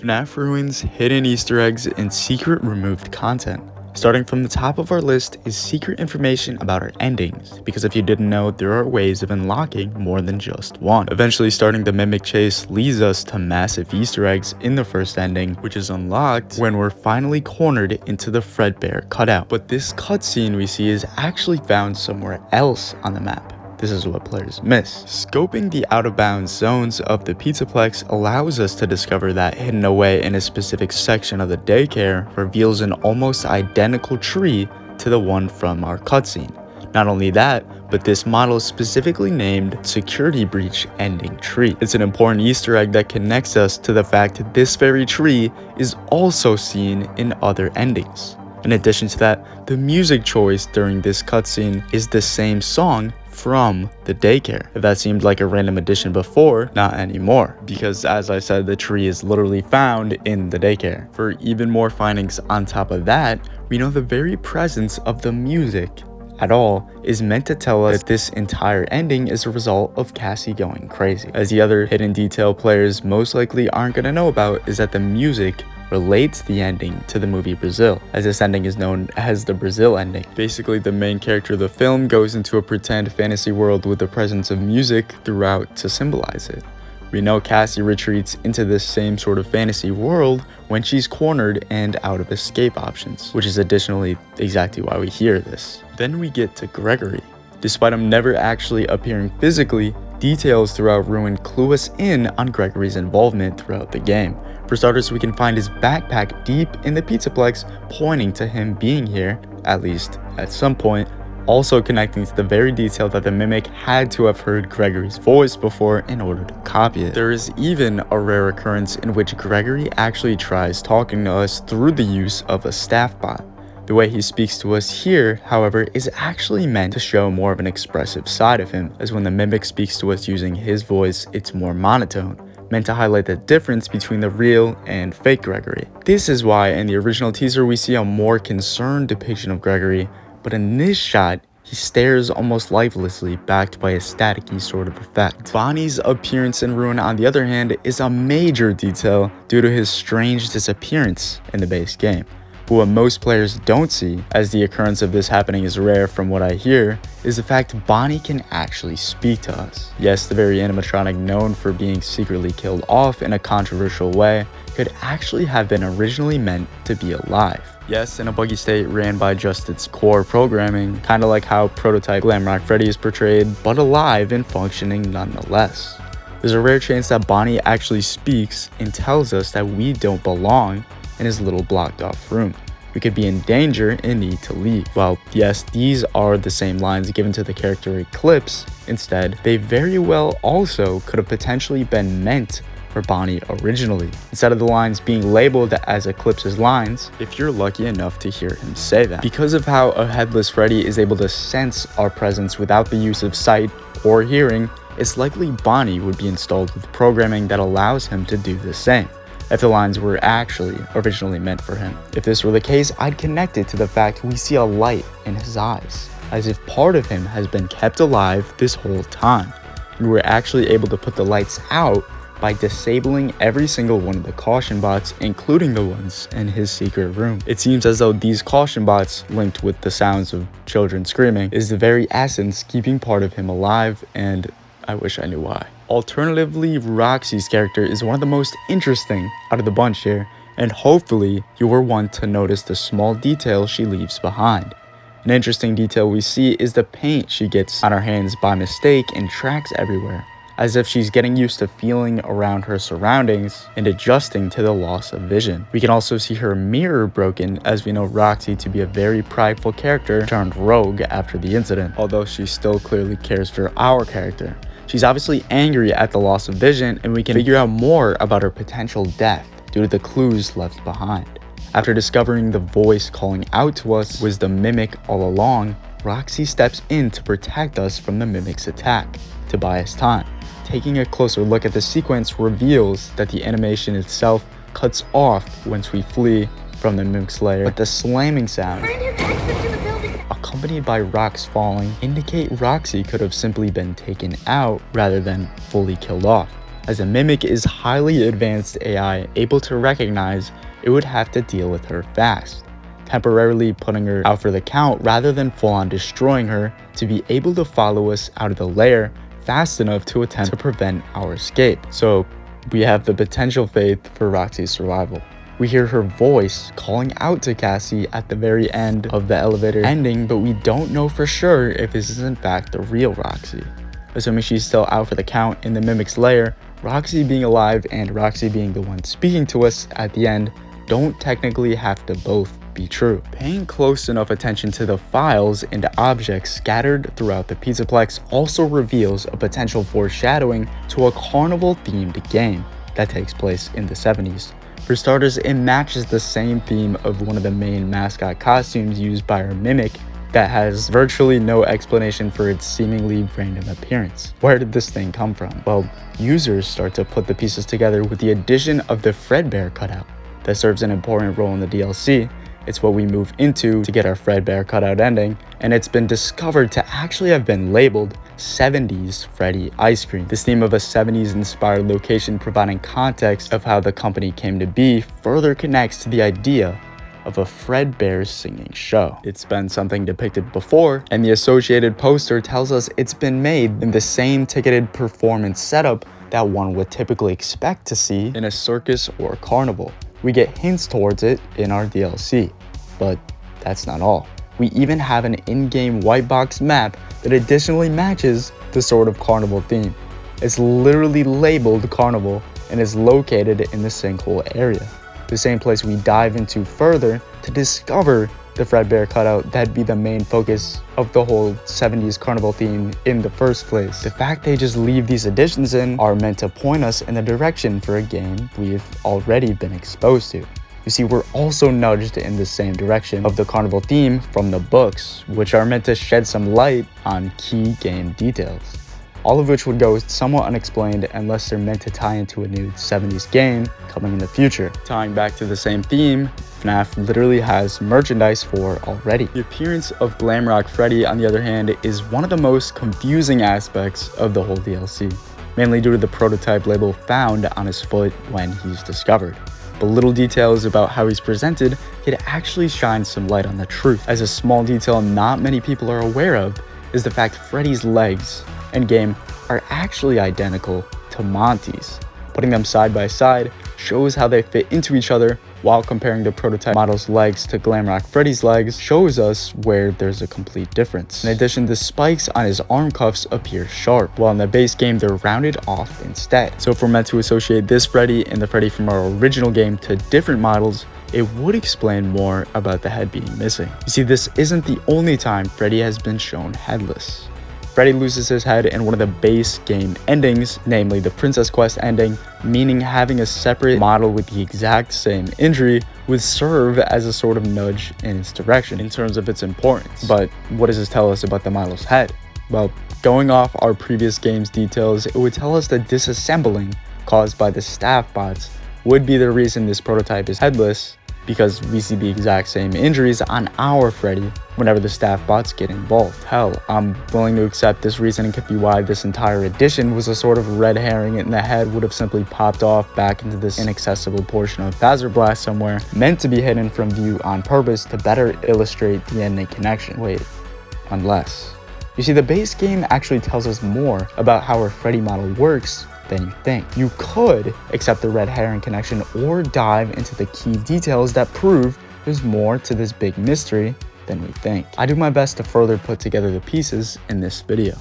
FNAF Ruin's hidden Easter eggs and secret removed content. Starting from the top of our list is secret information about our endings, because if you didn't know, there are ways of unlocking more than just one. Eventually starting the Mimic chase leads us to massive Easter eggs in the first ending, which is unlocked when we're finally cornered into the Fredbear cutout. But this cutscene we see is actually found somewhere else on the map. This is what players miss. Scoping the out-of-bounds zones of the pizzaplex allows us to discover that hidden away in a specific section of the daycare reveals an almost identical tree to the one from our cutscene. Not only that, but this model is specifically named Security Breach Ending Tree. It's an important Easter egg that connects us to the fact that this very tree is also seen in other endings. In addition to that, the music choice during this cutscene is the same song from the daycare. If that seemed like a random addition before, not anymore, because as I said, the tree is literally found in the daycare. For even more findings on top of that, we know the very presence of the music at all is meant to tell us that this entire ending is a result of Cassie going crazy. As the other hidden detail players most likely aren't going to know about is that the music relates the ending to the movie Brazil, as this ending is known as the Brazil ending. Basically, the main character of the film goes into a pretend fantasy world with the presence of music throughout to symbolize it. We know Cassie retreats into this same sort of fantasy world when she's cornered and out of escape options, which is additionally exactly why we hear this. Then we get to Gregory. Despite him never actually appearing physically, details throughout Ruin clue us in on Gregory's involvement throughout the game. For starters, we can find his backpack deep in the pizzaplex, pointing to him being here, at least at some point, also connecting to the very detail that the Mimic had to have heard Gregory's voice before in order to copy it. There is even a rare occurrence in which Gregory actually tries talking to us through the use of a staff bot. The way he speaks to us here, however, is actually meant to show more of an expressive side of him, as when the Mimic speaks to us using his voice, it's more monotone, meant to highlight the difference between the real and fake Gregory. This is why in the original teaser we see a more concerned depiction of Gregory, but in this shot, he stares almost lifelessly, backed by a staticky sort of effect. Bonnie's appearance in Ruin, on the other hand, is a major detail due to his strange disappearance in the base game. But what most players don't see, as the occurrence of this happening is rare from what I hear, is the fact Bonnie can actually speak to us. Yes, the very animatronic known for being secretly killed off in a controversial way could actually have been originally meant to be alive. Yes, in a buggy state ran by just its core programming, kinda like how prototype Glamrock Freddy is portrayed, but alive and functioning nonetheless. There's a rare chance that Bonnie actually speaks and tells us that we don't belong in his little blocked off room. We could be in danger and need to leave. Well, yes, these are the same lines given to the character Eclipse. Instead, they very well also could have potentially been meant for Bonnie originally, instead of the lines being labeled as Eclipse's lines, if you're lucky enough to hear him say that. Because of how a headless Freddy is able to sense our presence without the use of sight or hearing, it's likely Bonnie would be installed with programming that allows him to do the same, if the lines were actually originally meant for him. If this were the case, I'd connect it to the fact we see a light in his eyes, as if part of him has been kept alive this whole time, and we're actually able to put the lights out by disabling every single one of the caution bots, including the ones in his secret room. It seems as though these caution bots, linked with the sounds of children screaming, is the very essence keeping part of him alive, and I wish I knew why. Alternatively, Roxy's character is one of the most interesting out of the bunch here, and hopefully you were one to notice the small details she leaves behind. An interesting detail we see is the paint she gets on her hands by mistake and tracks everywhere, as if she's getting used to feeling around her surroundings and adjusting to the loss of vision. We can also see her mirror broken, as we know Roxy to be a very prideful character turned rogue after the incident, although she still clearly cares for our character. She's obviously angry at the loss of vision, and we can figure out more about her potential death due to the clues left behind. After discovering the voice calling out to us was the Mimic all along, Roxy steps in to protect us from the Mimic's attack, to buy us time. Taking a closer look at the sequence reveals that the animation itself cuts off once we flee from the Mimic's lair, but the slamming sound, accompanied by rocks falling, indicate Roxy could have simply been taken out rather than fully killed off. as a Mimic is highly advanced AI able to recognize it would have to deal with her fast, temporarily putting her out for the count rather than full-on destroying her to be able to follow us out of the lair fast enough to attempt to prevent our escape. So we have the potential faith for Roxy's survival. We hear her voice calling out to Cassie at the very end of the elevator ending, but we don't know for sure if this is in fact the real Roxy. Assuming she's still out for the count in the Mimic's lair, Roxy being alive and Roxy being the one speaking to us at the end don't technically have to both be true. Paying close enough attention to the files and objects scattered throughout the pizzaplex also reveals a potential foreshadowing to a carnival-themed game that takes place in the 70s. For starters, it matches the same theme of one of the main mascot costumes used by our Mimic that has virtually no explanation for its seemingly random appearance. Where did this thing come from? Well, users start to put the pieces together with the addition of the Fredbear cutout that serves an important role in the DLC. It's what we move into to get our Fredbear cutout ending, and it's been discovered to actually have been labeled 70s Freddy ice cream. This theme of a 70s inspired location providing context of how the company came to be further connects to the idea of a Fredbear singing show. It's been something depicted before, and the associated poster tells us it's been made in the same ticketed performance setup that one would typically expect to see in a circus or carnival. We get hints towards it in our DLC, but that's not all. We even have an in-game white box map that additionally matches the sort of carnival theme. It's literally labeled Carnival and is located in the sinkhole area, the same place we dive into further to discover the Fredbear cutout that'd be the main focus of the whole 70s carnival theme in the first place. The fact they just leave these additions in are meant to point us in the direction for a game we've already been exposed to. You see, we're also nudged in the same direction of the carnival theme from the books, which are meant to shed some light on key game details, all of which would go somewhat unexplained unless they're meant to tie into a new 70s game coming in the future. Tying back to the same theme, FNAF literally has merchandise for already. The appearance of Glamrock Freddy, on the other hand, is one of the most confusing aspects of the whole DLC, mainly due to the prototype label found on his foot when he's discovered. But little details about how he's presented could actually shine some light on the truth, as a small detail not many people are aware of is the fact Freddy's legs endgame are actually identical to Monty's. Putting them side by side shows how they fit into each other, while comparing the prototype model's legs to Glamrock Freddy's legs shows us where there's a complete difference. In addition, the spikes on his arm cuffs appear sharp, while in the base game they're rounded off instead. So if we're meant to associate this Freddy and the Freddy from our original game to different models, it would explain more about the head being missing. You see, this isn't the only time Freddy has been shown headless. Freddy loses his head in one of the base game endings, namely the Princess Quest ending, meaning having a separate model with the exact same injury would serve as a sort of nudge in its direction in terms of its importance. But what does this tell us about the model's head? Well, going off our previous game's details, it would tell us that disassembling caused by the staff bots would be the reason this prototype is headless, because we see the exact same injuries on our Freddy whenever the staff bots get involved. Hell, I'm willing to accept this reasoning could be why this entire edition was a sort of red herring and the head would have simply popped off back into this inaccessible portion of Phaser Blast somewhere, meant to be hidden from view on purpose to better illustrate the ending connection. Wait, unless. You see, the base game actually tells us more about how our Freddy model works than you think. You could accept the red herring connection or dive into the key details that prove there's more to this big mystery than we think. I do my best to further put together the pieces in this video.